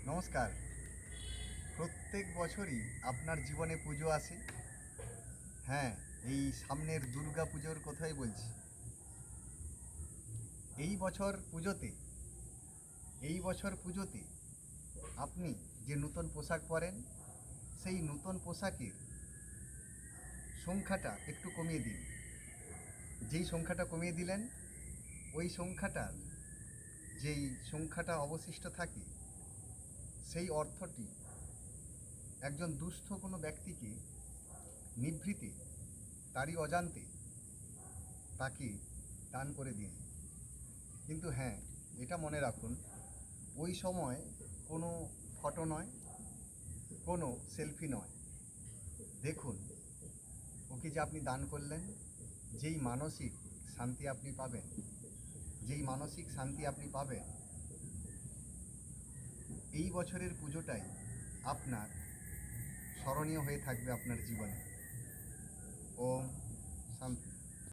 নমস্কার। প্রত্যেক বছরই আপনার জীবনে পুজো আসে। হ্যাঁ, এই সামনের দুর্গা পুজোর কথাই বলছি। এই বছর পুজোতে এই বছর পুজোতে আপনি যে নতুন পোশাক পরেন, সেই নতুন পোশাকের সংখ্যাটা একটু কমিয়ে দিন। যেই সংখ্যাটা কমিয়ে দিলেন, ওই সংখ্যাটা অবশিষ্ট থাকে, সেই অর্থটি একজন দুস্থ কোনো ব্যক্তিকে নিভৃতে, তারই অজান্তে তাকে দান করে দিন। কিন্তু হ্যাঁ, এটা মনে রাখুন, ওই সময় কোনো ফটো নয়, কোনো সেলফি নয়। দেখুন, ওকে যে আপনি দান করলেন, যেই মানসিক শান্তি আপনি পাবেন, এই বছরের পুজোটাই আপনার স্মরণীয় হয়ে থাকবে আপনার জীবনে।